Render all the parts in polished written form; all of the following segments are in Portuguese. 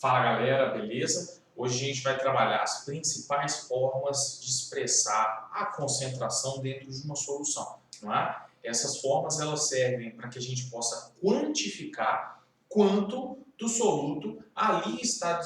Fala galera, beleza? Hoje a gente vai trabalhar as principais formas de expressar a concentração dentro de uma solução, não é? Essas formas elas servem para que a gente possa quantificar quanto do soluto ali está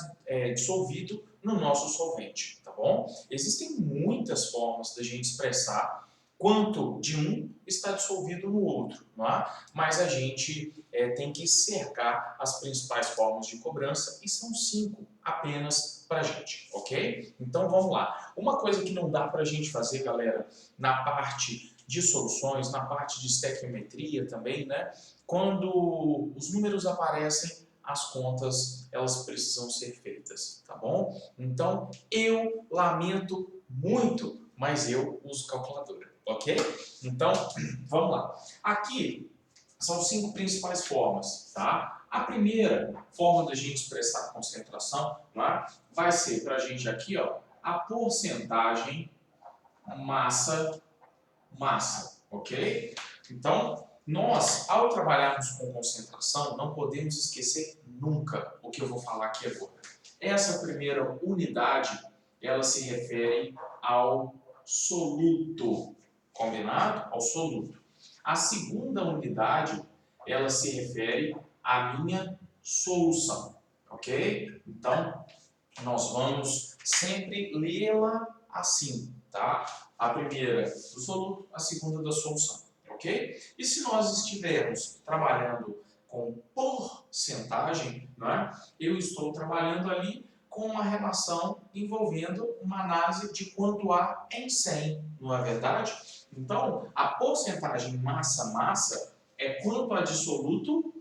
dissolvido no nosso solvente, tá bom? Existem muitas formas da gente expressar quanto de um está dissolvido no outro, não é? Mas a gente tem que cercar as principais formas de cobrança e são 5 apenas para a gente, ok? Então vamos lá. Uma coisa que não dá para a gente fazer, galera, na parte de soluções, na parte de estequiometria também, né? Quando os números aparecem, as contas elas precisam ser feitas, tá bom? Então eu lamento muito, mas eu uso calculadora, ok? Então vamos lá. Aqui são 5 principais formas, tá? A primeira forma da gente expressar a concentração, né, vai ser para a gente aqui, ó, a porcentagem massa, ok? Então, nós, ao trabalharmos com concentração, não podemos esquecer nunca o que eu vou falar aqui agora. Essa primeira unidade, ela se refere ao soluto, combinado? Ao soluto. A segunda unidade, ela se refere à minha solução, ok? Então, nós vamos sempre lê-la assim, tá? A primeira do soluto, a segunda da solução, ok? E se nós estivermos trabalhando com porcentagem, né, eu estou trabalhando ali com uma relação envolvendo uma análise de quanto há em 100, não é verdade? Então, a porcentagem massa-massa é quanto há de soluto,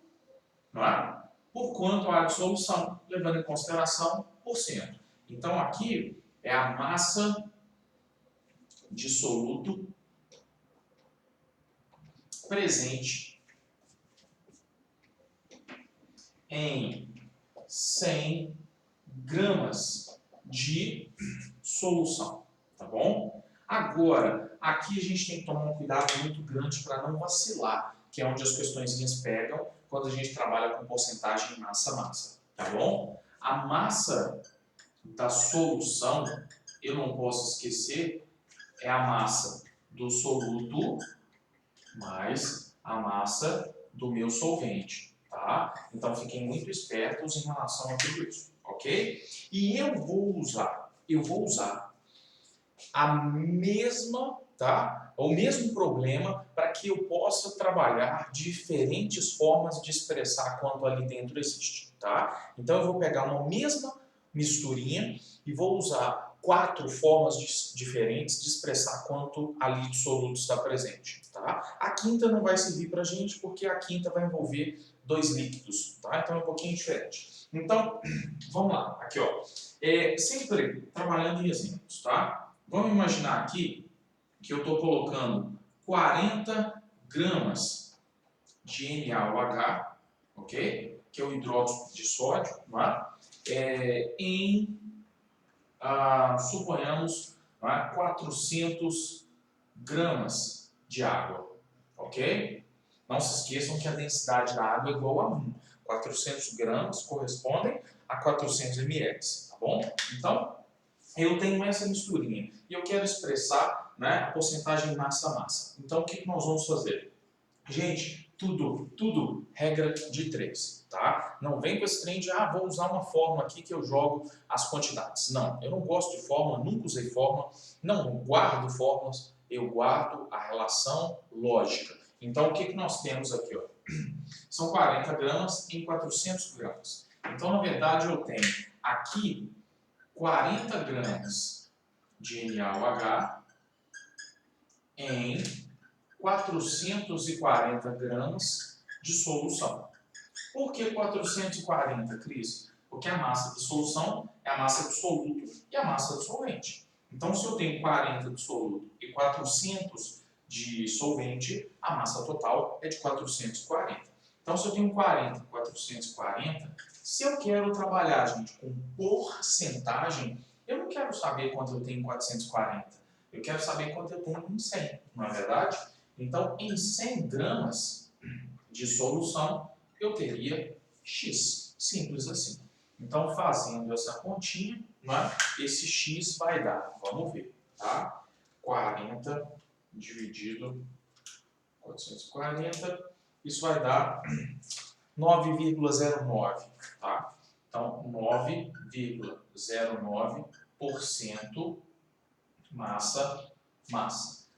não é? Por quanto há de solução, levando em consideração por cento. Então, aqui é a massa de soluto presente em 100 gramas de solução, tá bom? Agora, aqui a gente tem que tomar um cuidado muito grande para não vacilar, que é onde as questõezinhas pegam quando a gente trabalha com porcentagem massa-massa, tá bom? A massa da solução, eu não posso esquecer, é a massa do soluto mais a massa do meu solvente, tá? Então fiquem muito espertos em relação a tudo isso, ok? E eu vou usar a mesma, tá? O mesmo problema para que eu possa trabalhar diferentes formas de expressar quanto ali dentro existe, tá? Então eu vou pegar uma mesma misturinha e vou usar 4 formas diferentes de expressar quanto ali de soluto está presente, tá? A quinta não vai servir para a gente porque a quinta vai envolver 2 líquidos, tá? Então é um pouquinho diferente. Então, vamos lá, aqui ó, sempre trabalhando em exemplos, tá? Vamos imaginar aqui que eu estou colocando 40 gramas de NaOH, ok? Que é o hidróxido de sódio, não é? Suponhamos, não é? 400 gramas de água, ok? Não se esqueçam que a densidade da água é igual a 1. 400 gramas correspondem a 400 ml, tá bom? Então, eu tenho essa misturinha e eu quero expressar, né, a porcentagem massa-massa. Então, o que nós vamos fazer? Gente, tudo regra de 3, tá? Não vem com esse trem de, vou usar uma fórmula aqui que eu jogo as quantidades. Não, eu não gosto de fórmula, nunca usei fórmula, não guardo fórmulas, eu guardo a relação lógica. Então, o que nós temos aqui, ó? São 40 gramas em 400 gramas. Então, na verdade, eu tenho aqui 40 gramas de NaOH em 440 gramas de solução. Por que 440, Cris? Porque a massa da solução é a massa do soluto e a massa do solvente. Então, se eu tenho 40 de soluto e 400 de solvente, a massa total é de 440. Então, se eu tenho 40 e 440, se eu quero trabalhar, gente, com porcentagem, eu não quero saber quanto eu tenho em 440. Eu quero saber quanto eu tenho em 100, não é verdade? Então, em 100 gramas de solução, eu teria X. Simples assim. Então, fazendo essa continha, né, esse x vai dar, vamos ver, tá? 40 dividido 440, isso vai dar 9,09, tá? Então, 9,09% massa.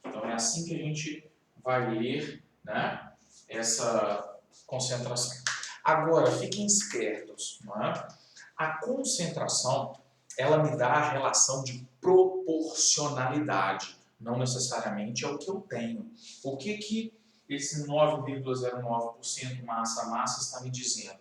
Então, é assim que a gente vai ler, né, essa concentração. Agora, fiquem espertos, não é? A concentração, ela me dá a relação de proporcionalidade, não necessariamente é o que eu tenho. O que esse 9,09% massa está me dizendo?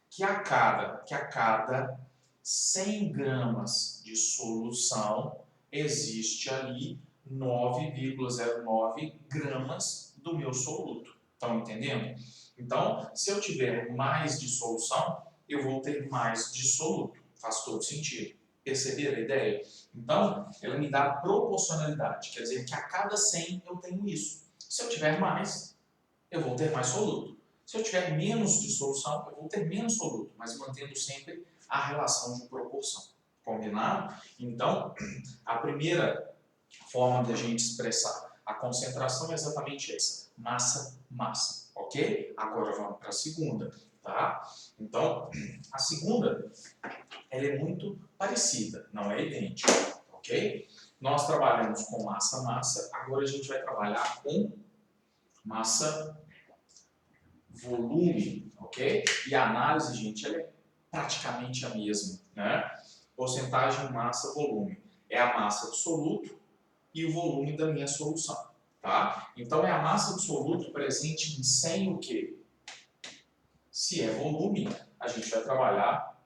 Que a cada 100 gramas de solução, existe ali 9,09 gramas do meu soluto. Estão entendendo? Então, se eu tiver mais de solução, eu vou ter mais de soluto. Faz todo sentido. Perceberam a ideia? Então, ela me dá proporcionalidade. Quer dizer que a cada 100 eu tenho isso. Se eu tiver mais, eu vou ter mais soluto. Se eu tiver menos de solução, eu vou ter menos soluto, mas mantendo sempre a relação de proporção. Combinado? Então, a primeira forma de a gente expressar a concentração é exatamente essa, massa, ok? Agora vamos para a segunda, tá? Então, a segunda, ela é muito parecida, não é idêntica, ok? Nós trabalhamos com massa, agora a gente vai trabalhar com massa-volume, ok? E a análise, gente, ela é praticamente a mesma, né? Porcentagem massa-volume é a massa do soluto e o volume da minha solução, tá? Então, é a massa do soluto presente em 100 o quê? Se é volume, a gente vai trabalhar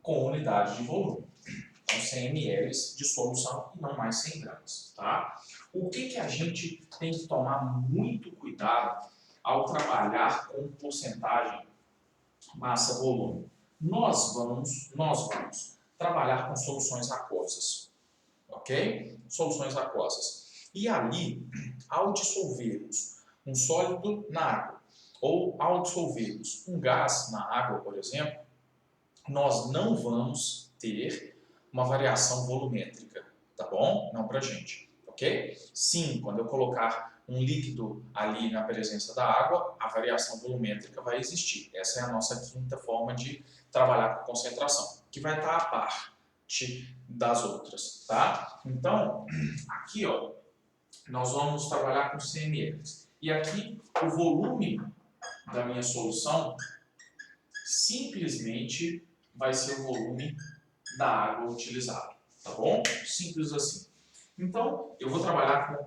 com unidade de volume. Então, 100 ml de solução e não mais 100 gramas, tá? O que a gente tem que tomar muito cuidado ao trabalhar com porcentagem massa-volume? Nós vamos trabalhar com soluções aquosas, ok? Soluções aquosas. E ali, ao dissolvermos um sólido na água, ou ao dissolvermos um gás na água, por exemplo, nós não vamos ter uma variação volumétrica, tá bom? Não pra gente, ok? Sim, quando eu colocar um líquido ali na presença da água, a variação volumétrica vai existir. Essa é a nossa quinta forma de trabalhar com concentração, que vai estar a parte das outras, tá? Então, aqui, ó, nós vamos trabalhar com 100 ml. E aqui, o volume da minha solução simplesmente vai ser o volume da água utilizada, tá bom? Simples assim. Então, eu vou trabalhar com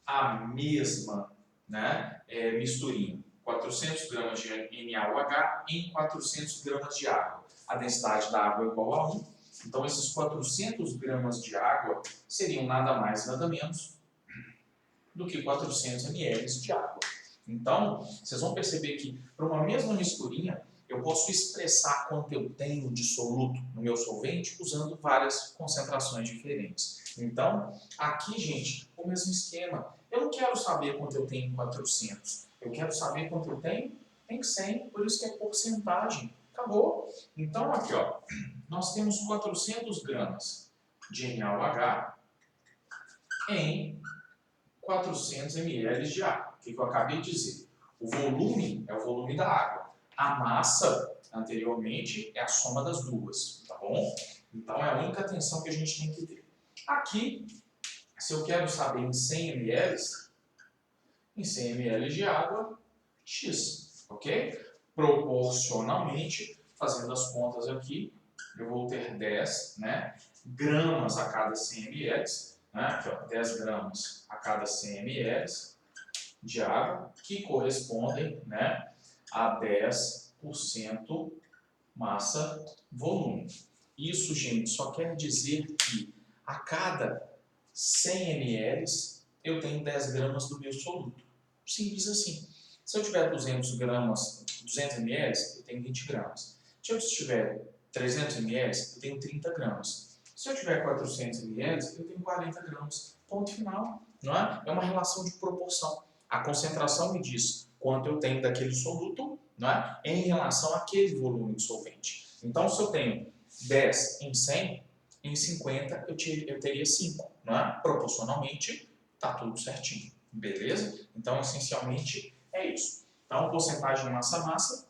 a mesma, né, misturinha. 400 gramas de NaOH em 400 gramas de água. A densidade da água é igual a 1. Então, esses 400 gramas de água seriam nada mais, nada menos do que 400 ml de água. Então, vocês vão perceber que, para uma mesma misturinha, eu posso expressar quanto eu tenho de soluto no meu solvente usando várias concentrações diferentes. Então, aqui, gente, o mesmo esquema. Eu não quero saber quanto eu tenho em 400. Eu quero saber quanto eu tenho em 100, por isso que é porcentagem. Acabou. Então, aqui, ó, nós temos 400 gramas de NaOH em 400 ml de água. O que eu acabei de dizer? O volume é o volume da água. A massa, anteriormente, é a soma das duas, tá bom? Então, é a única atenção que a gente tem que ter. Aqui, se eu quero saber em 100 ml, em 100 ml de água, X, ok? Proporcionalmente, fazendo as contas aqui, eu vou ter 10, né, gramas a cada 100 ml, né, aqui, ó, 10 gramas a cada 100 ml de água, que correspondem, né, a 10% massa-volume. Isso, gente, só quer dizer que a cada 100 ml eu tenho 10 gramas do meu soluto. Simples assim. Se eu tiver 200 ml, eu tenho 20 gramas. Se eu tiver 300 ml, eu tenho 30 gramas. Se eu tiver 400 ml, eu tenho 40 gramas. Ponto final. Não é? É uma relação de proporção. A concentração me diz quanto eu tenho daquele soluto, não é? Em relação àquele volume de solvente. Então, se eu tenho 10 em 100, em 50 eu teria 5, não é? Proporcionalmente, está tudo certinho, beleza? Então, essencialmente, é isso. Então, porcentagem massa-massa,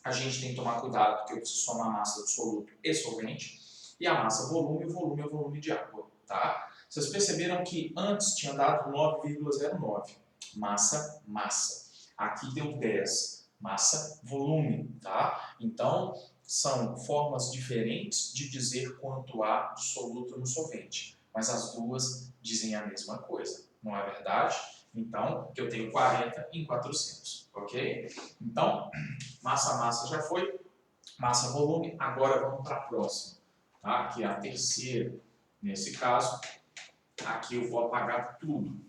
a gente tem que tomar cuidado, porque eu preciso somar a massa do soluto e solvente, e a massa-volume, o volume é o volume de água, tá? Vocês perceberam que antes tinha dado 9,09, massa-massa. Aqui deu 10, massa-volume, tá? Então, são formas diferentes de dizer quanto há de soluto no solvente, mas as duas dizem a mesma coisa, não é verdade? Então, eu tenho 40 em 400, ok? Então, massa-massa já foi, massa-volume, agora vamos para a próxima, tá? Que é a terceira. Nesse caso, aqui eu vou apagar tudo.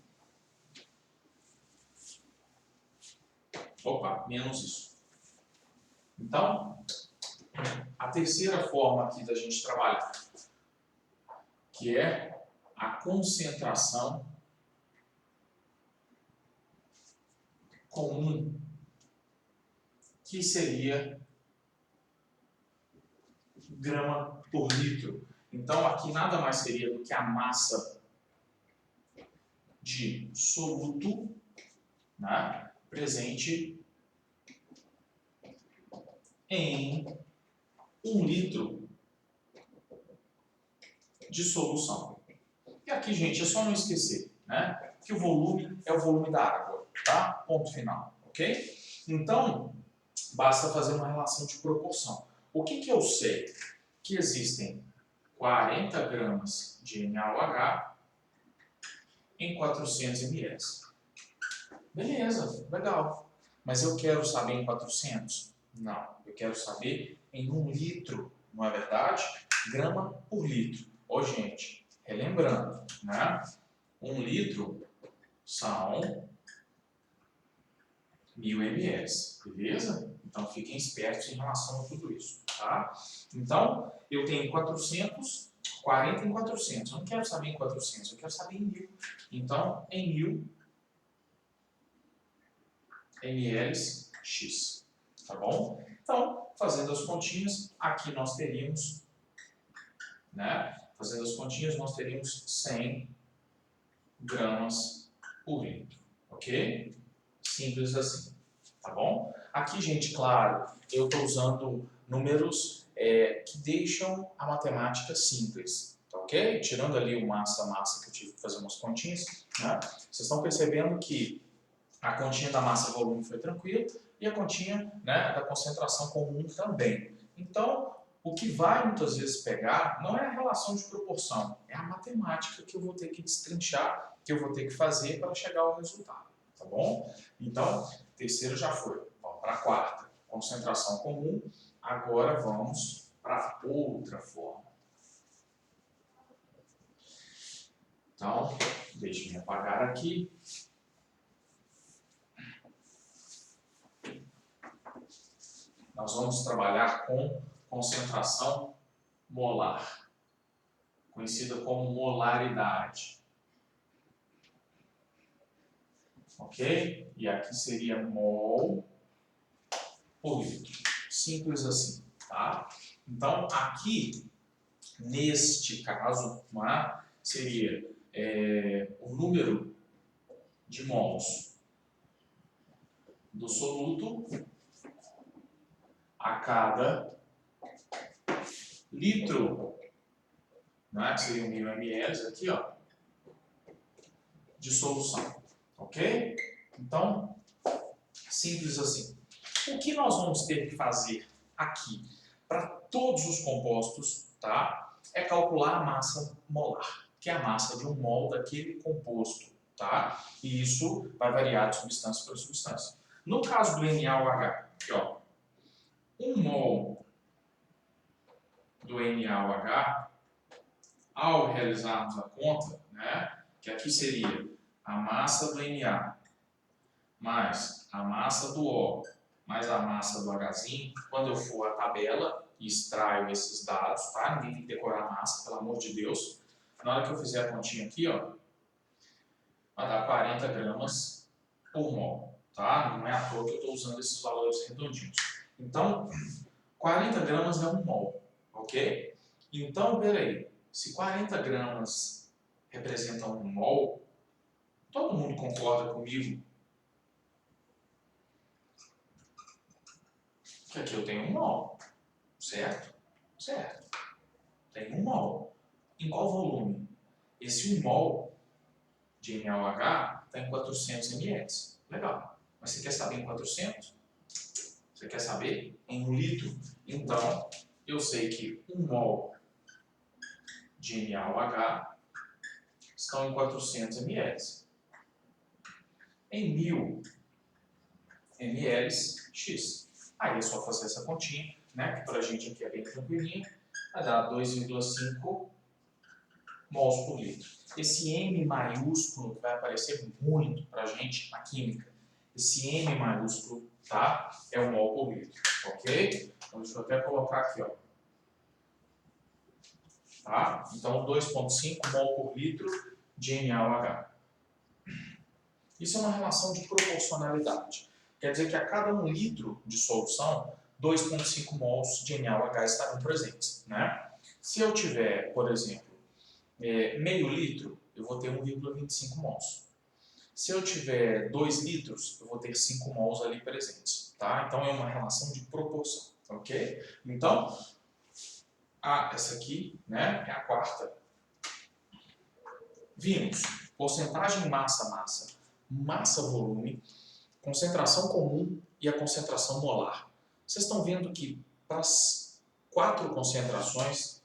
Opa, menos isso. Então, a terceira forma aqui da gente trabalhar, que é a concentração comum, que seria grama por litro. Então, aqui nada mais seria do que a massa de soluto, né, presente em 1 litro de solução. E aqui, gente, é só não esquecer, né, que o volume é o volume da água, tá? Ponto final, ok? Então, basta fazer uma relação de proporção. O que eu sei? Que existem 40 gramas de NaOH em 400 ml. Beleza, legal. Mas eu quero saber em 400? Não, eu quero saber em 1 litro, não é verdade? Grama por litro. Ô, gente, relembrando, né? 1 litro são 1000 ml, beleza? Então, fiquem espertos em relação a tudo isso, tá? Então, eu tenho 400, 40 em 400. Eu não quero saber em 400, eu quero saber em 1000. Então, em 1000 ml X, tá bom? Então, fazendo as continhas, aqui nós teríamos, né? Fazendo as continhas, nós teríamos 100 gramas por litro, ok? Simples assim, tá bom? Aqui, gente, claro, eu estou usando números que deixam a matemática simples, tá ok? Tirando ali o massa-massa, que eu tive que fazer umas continhas, né? Vocês estão percebendo que a continha da massa-volume foi tranquila e a continha, né, da concentração comum também. Então, o que vai muitas vezes pegar não é a relação de proporção, é a matemática que eu vou ter que destrinchar, que eu vou ter que fazer para chegar ao resultado, tá bom? Então, terceiro já foi. Vamos para a quarta, concentração comum. Agora vamos para outra forma. Então, deixe-me apagar aqui. Nós vamos trabalhar com concentração molar, conhecida como molaridade. Ok? E aqui seria mol por litro. Simples assim, tá? Então, aqui, neste caso, seria o número de mols do soluto a cada litro, que seriam 1000 ml aqui, ó, de solução, ok? Então, simples assim. O que nós vamos ter que fazer aqui para todos os compostos, tá? É calcular a massa molar, que é a massa de um mol daquele composto, tá? E isso vai variar de substância para substância. No caso do NaOH, aqui, ó, 1 mol do NaOH, ao realizarmos a conta, né, que aqui seria a massa do Na mais a massa do O mais a massa do Hzinho, quando eu for à tabela e extraio esses dados, tá? Ninguém tem que decorar a massa, pelo amor de Deus. Na hora que eu fizer a continha aqui, ó, vai dar 40 gramas por mol, tá? Não é à toa que eu estou usando esses valores redondinhos. Então, 40 gramas é 1 mol, ok? Então, peraí, se 40 gramas representam 1 mol, todo mundo concorda comigo que aqui eu tenho 1 mol, certo? Certo. Tem 1 mol. Em qual volume? Esse 1 mol de NaOH está em 400 ml. Legal. Mas você quer saber em 400? Você quer saber em 1 litro? Então, eu sei que 1 mol de NaOH estão em 400 ml. Em 1000 ml, X. Aí é só fazer essa continha, né, que para a gente aqui é bem tranquilinha, vai dar 2,5 mols por litro. Esse M maiúsculo que vai aparecer muito para a gente na química, esse M maiúsculo, tá, é o mol por litro, ok? Então deixa eu até colocar aqui, ó. Tá? Então 2,5 mol por litro de NaOH. Isso é uma relação de proporcionalidade. Quer dizer que a cada 1 litro de solução, 2,5 mols de NaOH estarão presentes, né? Se eu tiver, por exemplo, meio litro, eu vou ter 1,25 mols. Se eu tiver 2 litros, eu vou ter 5 mols ali presentes, tá? Então é uma relação de proporção, ok? Então, essa aqui, né, é a quarta. Vimos porcentagem massa-massa, massa-volume, concentração comum e a concentração molar. Vocês estão vendo que para as 4 concentrações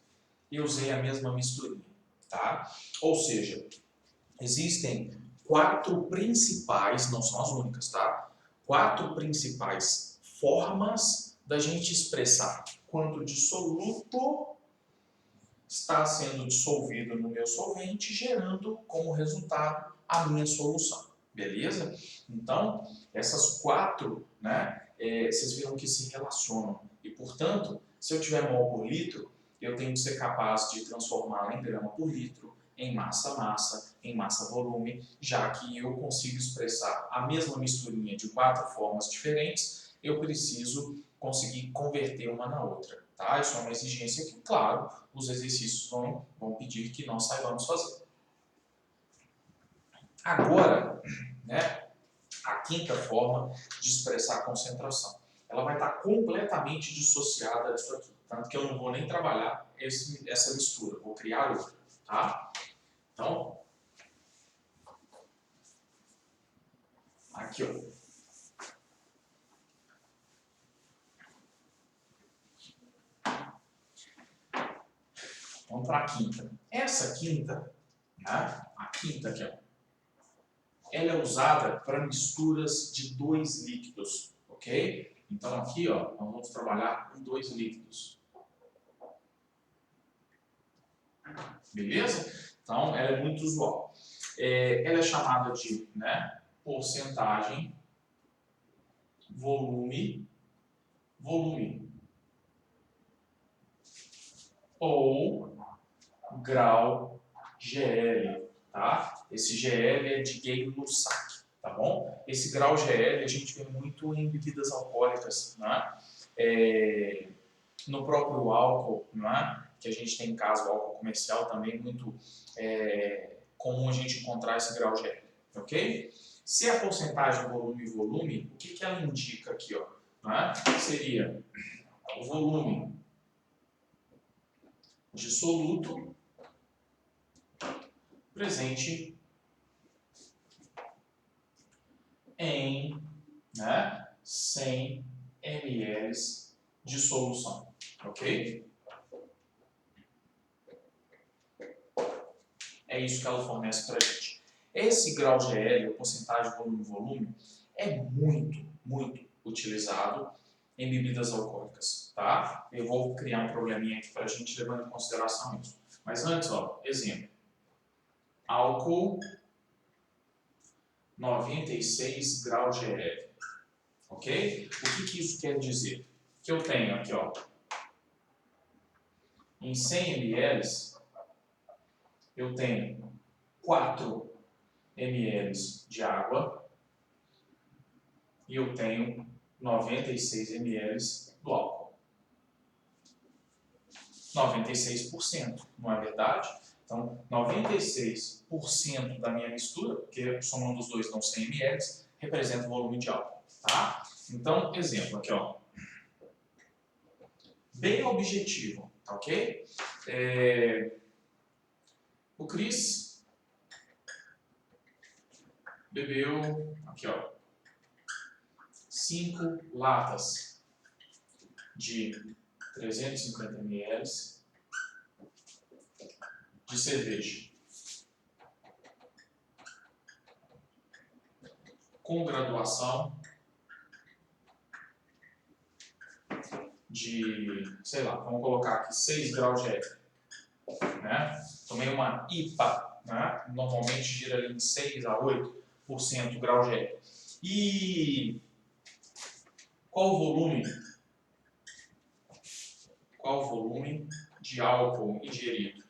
eu usei a mesma misturinha, tá? Ou seja, existem 4 principais, não são as únicas, tá? 4 principais formas da gente expressar quanto dissoluto está sendo dissolvido no meu solvente, gerando como resultado a minha solução. Beleza? Então, essas 4, né, vocês viram que se relacionam. E, portanto, se eu tiver mol por litro, eu tenho que ser capaz de transformá-la em grama por litro, em massa-massa, em massa-volume, já que eu consigo expressar a mesma misturinha de 4 formas diferentes, eu preciso conseguir converter uma na outra. Tá? Isso é uma exigência que, claro, os exercícios vão pedir que nós saibamos fazer. Agora, né, a quinta forma de expressar a concentração. Ela vai estar completamente dissociada disso aqui. Tanto que eu não vou nem trabalhar essa mistura, vou criar outra. Tá? Então, aqui, ó. Vamos para a quinta. Essa quinta, né, a quinta aqui, ó, ela é usada para misturas de 2 líquidos, ok? Então aqui, ó, nós vamos trabalhar com 2 líquidos. Beleza? Então, ela é muito usual. Ela é chamada de, né, porcentagem, volume, ou grau GL, tá? Esse GL é de Gay-Lussac, tá bom? Esse grau GL a gente vê muito em bebidas alcoólicas, né? No próprio álcool, né? Que a gente tem em casa, o álcool comercial também muito comum a gente encontrar esse grau GL, ok? Se a porcentagem volume, o que ela indica aqui, ó? Né? Seria o volume dissoluto presente em, né, 100 ml de solução, ok? É isso que ela fornece para a gente. Esse grau GL, a porcentagem volume, é muito utilizado em bebidas alcoólicas, tá? Eu vou criar um probleminha aqui para a gente levando em consideração isso. Mas antes, ó, exemplo. Álcool 96 graus GL, ok? O que isso quer dizer? Que eu tenho aqui, ó, em 100 ml, eu tenho 4 ml de água e eu tenho 96 ml do álcool. 96%, não é verdade? Então, 96% da minha mistura, porque somando os dois dão 100 ml, representa o volume de álcool, tá? Então, exemplo aqui, ó. Bem objetivo, tá ok? O Cris bebeu, aqui ó, 5 latas de 350 ml de cerveja com graduação de, sei lá, vamos colocar aqui 6 graus de álcool, né? Tomei uma IPA, né? Normalmente gira ali de 6 a 8% grau de álcool. E qual o volume? Qual o volume de álcool ingerido?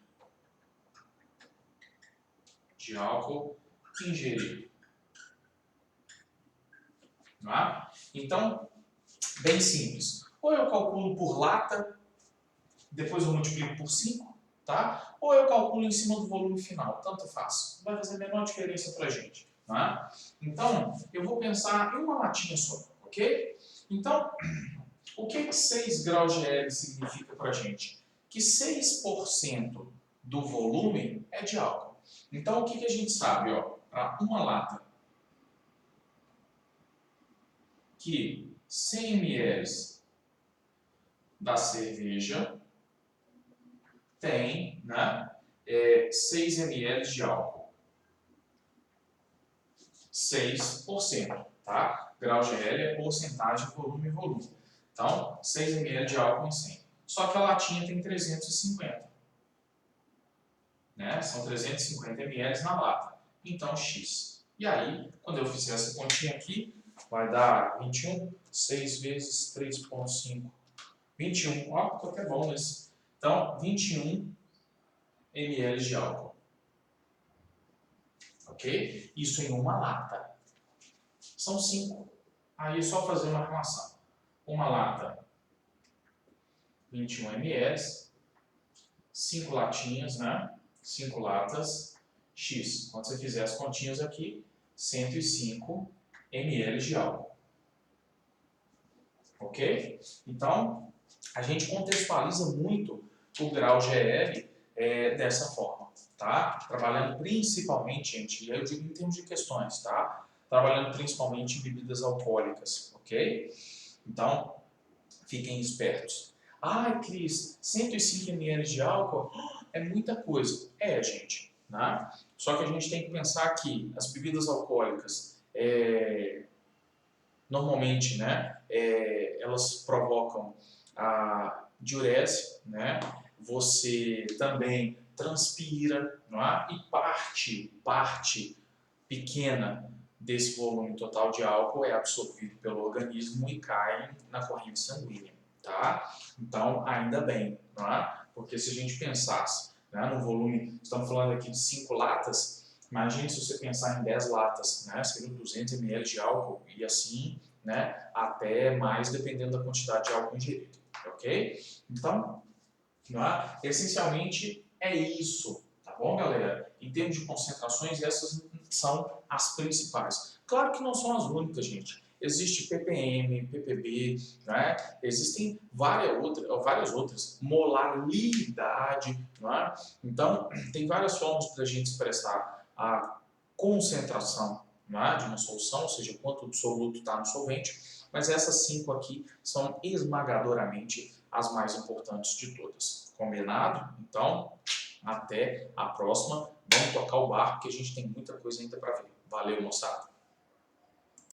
De álcool ingerido. Não é? Então, bem simples. Ou eu calculo por lata, depois eu multiplico por 5, tá? Ou eu calculo em cima do volume final, tanto faz. Não vai fazer a menor diferença para a gente. Não é? Então, eu vou pensar em uma latinha só, ok? Então, o que 6 graus de L significa para a gente? Que 6% do volume é de álcool. Então, o que a gente sabe? Para uma lata, que 100 ml da cerveja tem, né, 6 ml de álcool. 6%, tá? Grau de L é porcentagem, volume. Então, 6 ml de álcool em 100. Só que a latinha tem 350. Né? São 350 ml na lata. Então, X. E aí, quando eu fizer essa continha aqui, vai dar 21. 6 vezes 3,5. 21. Ó, tô até bom nesse. Então, 21 ml de álcool. Ok? Isso em uma lata. São 5. Aí é só fazer uma relação. Uma lata, 21 ml. 5 latinhas, né? 5 latas, X. Quando você fizer as continhas aqui, 105 ml de álcool. Ok? Então, a gente contextualiza muito o grau GL dessa forma, tá? Trabalhando principalmente, gente, e aí eu digo em termos de questões, tá? Trabalhando principalmente em bebidas alcoólicas, ok? Então, fiquem espertos. Ah, Cris, 105 ml de álcool é muita coisa. É, gente, né? Só que a gente tem que pensar que as bebidas alcoólicas, normalmente, né, elas provocam a diurese, né? Você também transpira, não é? E parte pequena desse volume total de álcool é absorvido pelo organismo e cai na corrente sanguínea, tá? Então, ainda bem, não é? Porque se a gente pensasse, né, no volume, estamos falando aqui de 5 latas, imagine se você pensar em 10 latas, né, seriam 200 ml de álcool e assim, né, até mais dependendo da quantidade de álcool ingerido, ok? Então, não é? Essencialmente é isso, tá bom, galera? Em termos de concentrações, essas são as principais. Claro que não são as únicas, gente. Existe ppm, ppb, né? Existem várias outras, molaridade, não é? Então, tem várias formas para a gente expressar a concentração, não é? De uma solução, ou seja, quanto do soluto está no solvente, mas essas 5 aqui são esmagadoramente as mais importantes de todas. Combinado? Então, até a próxima. Vamos tocar o barco que a gente tem muita coisa ainda para ver. Valeu, moçada!